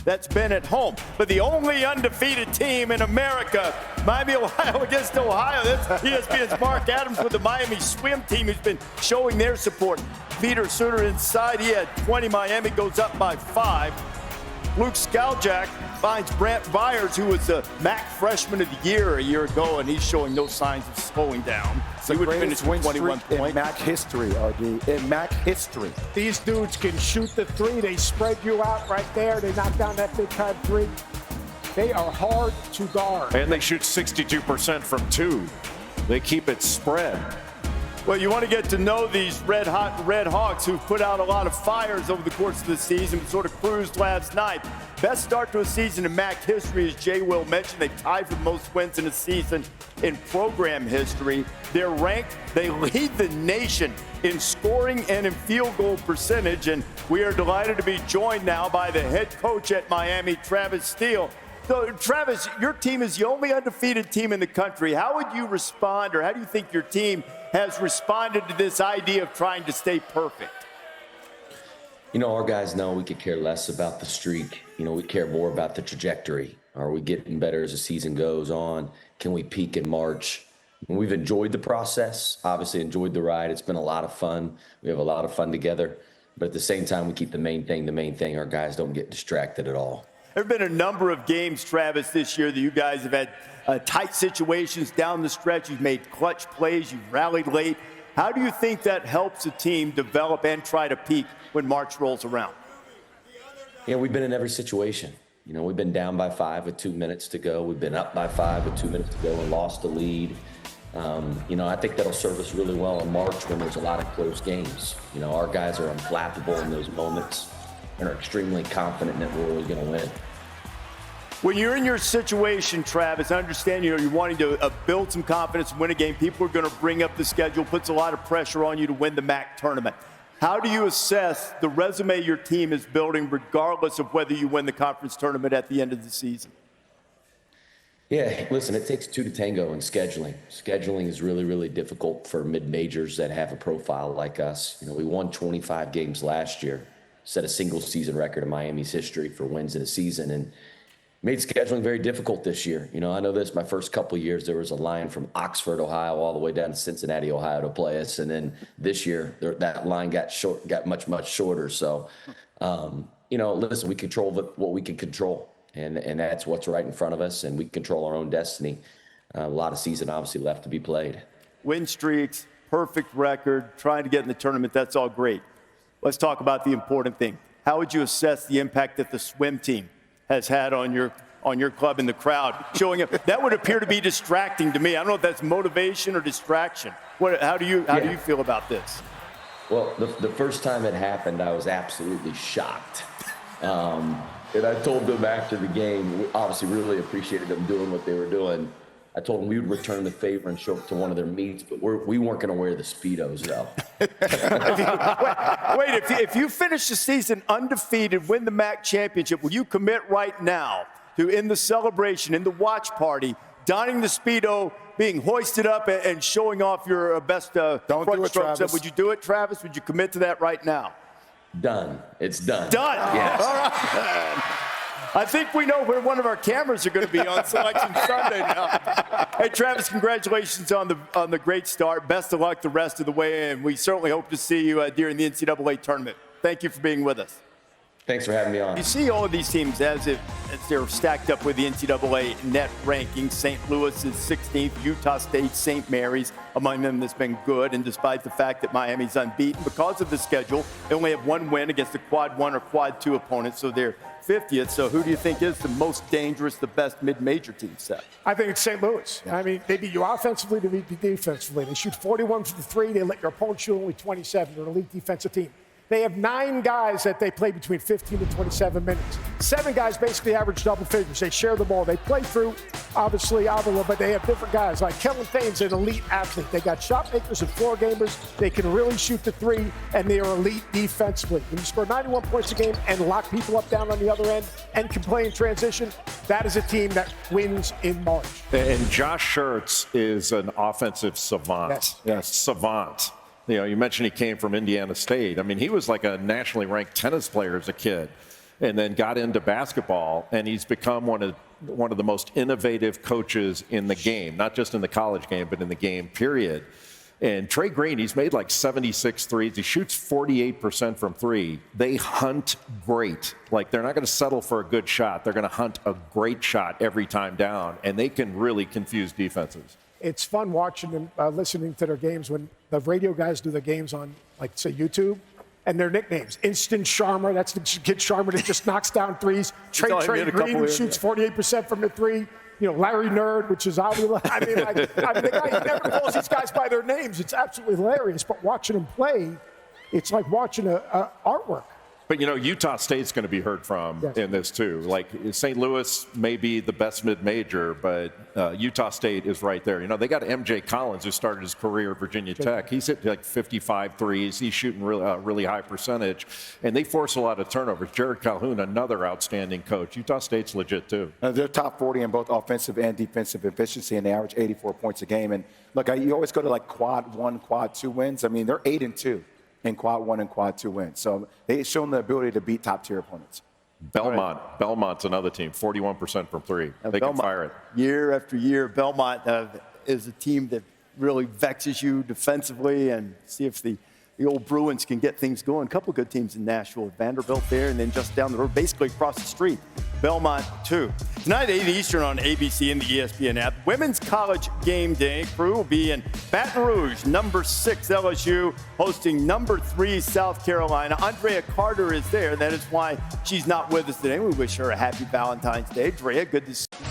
that's been at home. But the only undefeated team in America, Miami, Ohio against Ohio. That's ESPN's Mark Adams with the Miami swim team who's been showing their support. Peter Suter inside. He had 20. Miami goes up by 5. Luke Skaljak finds Brant Byers, who was the MAC Freshman of the Year a year ago, and he's showing no signs of slowing down. So he would finish with 21 points. In MAC history, RD. In MAC history. These dudes can shoot the three. They spread you out right there. They knock down that big-time three. They are hard to guard. And they shoot 62% from 2. They keep it spread. Well, you want to get to know these red-hot Redhawks who've put out a lot of fires over the course of the season, sort of cruised last night. Best start to a season in MAC history, as Jay Will mentioned. They tied for the most wins in a season in program history. They're ranked, they lead the nation in scoring and in field goal percentage, and we are delighted to be joined now by the head coach at Miami, Travis Steele. So, Travis, your team is the only undefeated team in the country. How would you respond, or how do you think your team has responded to this idea of trying to stay perfect? You know, our guys know we could care less about the streak. You know, we care more about the trajectory. Are we getting better as the season goes on? Can we peak in March? And we've enjoyed the process, obviously enjoyed the ride. It's been a lot of fun. We have a lot of fun together. But at the same time, we keep the main thing. Our guys don't get distracted at all. There have been a number of games, Travis, this year that you guys have had tight situations down the stretch. You've made clutch plays. You've rallied late. How do you think that helps a team develop and try to peak when March rolls around? Yeah, we've been in every situation. You know, we've been down by 5 with 2 minutes to go. We've been up by 5 with 2 minutes to go and lost the lead. You know, I think that'll serve us really well in March when there's a lot of close games. You know, our guys are unflappable in those moments and are extremely confident that we're really going to win. When you're in your situation, Travis, I understand, you're wanting to build some confidence and win a game. People are going to bring up the schedule, puts a lot of pressure on you to win the MAC tournament. How do you assess the resume your team is building regardless of whether you win the conference tournament at the end of the season? Yeah, listen, it takes 2 to tango in scheduling. Scheduling is really, really difficult for mid-majors that have a profile like us. You know, we won 25 games last year, set a single-season record in Miami's history for wins in a season, and made scheduling very difficult this year. You know, I know this, my first couple of years, there was a line from Oxford, Ohio, all the way down to Cincinnati, Ohio to play us. And then this year, that line got much, much shorter. So, you know, listen, we control what we can control. And that's what's right in front of us. And we control our own destiny. A lot of season, obviously, left to be played. Win streaks, perfect record, trying to get in the tournament, that's all great. Let's talk about the important thing. How would you assess the impact that the swim team has had on your club and the crowd showing up? That would appear to be distracting to me. I don't know if that's motivation or distraction. How do you feel about this? Well, the first time it happened, I was absolutely shocked. And I told them after the game, we obviously really appreciated them doing what they were doing. I told them we would return the favor and show up to one of their meets, but we weren't going to wear the Speedos, though. Wait, if you finish the season undefeated, win the MAC championship, will you commit right now to, in the celebration, in the watch party, donning the Speedo, being hoisted up and showing off your best front strokes? Would you do it, Travis? Would you commit to that right now? Done. It's done. Done? Yes. All right. I think we know where one of our cameras are going to be on Selection Sunday now. Hey, Travis, congratulations on the great start. Best of luck the rest of the way, and we certainly hope to see you during the NCAA tournament. Thank you for being with us. Thanks for having me on. You see all of these teams as they're stacked up with the NCAA net rankings. St. Louis is 16th, Utah State, St. Mary's among them that's been good. And despite the fact that Miami's unbeaten, because of the schedule, they only have one win against the quad 1 or quad 2 opponents, so they're 50th. So who do you think is the most dangerous, the best mid-major team set? I think it's St. Louis. I mean, they beat you offensively, they beat you defensively. They shoot 41 for the 3. They let your opponent shoot only 27. They're an elite defensive team. They have 9 guys that they play between 15 and 27 minutes. 7 guys basically average double figures. They share the ball. They play through, obviously, Avila, but they have different guys. Like Kellen Fane's an elite athlete. They got shot makers and floor gamers. They can really shoot the 3, and they are elite defensively. When you score 91 points a game and lock people up down on the other end and can play in transition, that is a team that wins in March. And Josh Schertz is an offensive savant. Yes, savant. You know, you mentioned he came from Indiana State. I mean, he was like a nationally ranked tennis player as a kid. and then got into basketball, and he's become one of the most innovative coaches in the game, not just in the college game, but in the game, period. And Trey Green, he's made like 76 threes. He shoots 48% from three. They hunt great. Like, they're not going to settle for a good shot. They're going to hunt a great shot every time down, and they can really confuse defenses. It's fun watching them, listening to their games when the radio guys do the games on, like, say, YouTube, and their nicknames. Instant Sharma, that's the kid Sharma that just knocks down threes. Trey Green, who shoots 48% from the three. You know, Larry Nerd, which is obviously, the guy never calls these guys by their names. It's absolutely hilarious. But watching them play, it's like watching a artwork. But, you know, Utah State's going to be heard from in this, too. Like, St. Louis may be the best mid-major, but Utah State is right there. You know, they got M.J. Collins, who started his career at Virginia Tech. He's hit like 55 threes. He's shooting really high percentage. And they force a lot of turnovers. Jared Calhoun, another outstanding coach. Utah State's legit, too. They're top 40 in both offensive and defensive efficiency, and they average 84 points a game. And, look, you always go to, like, quad 1, quad 2 wins. I mean, they're 8-2. In quad 1 and quad 2 wins. So they've shown the ability to beat top-tier opponents. Belmont's another team, 41% from three. They can fire it. Year after year, Belmont is a team that really vexes you defensively, and see if the old Bruins can get things going. A couple good teams in Nashville, Vanderbilt there, and then just down the road, basically across the street, Belmont too. Tonight, 8 Eastern on ABC and the ESPN app. Women's College Game Day crew will be in Baton Rouge, number 6 LSU, hosting number 3 South Carolina. Andrea Carter is there. That is why she's not with us today. We wish her a happy Valentine's Day. Andrea, good to see you.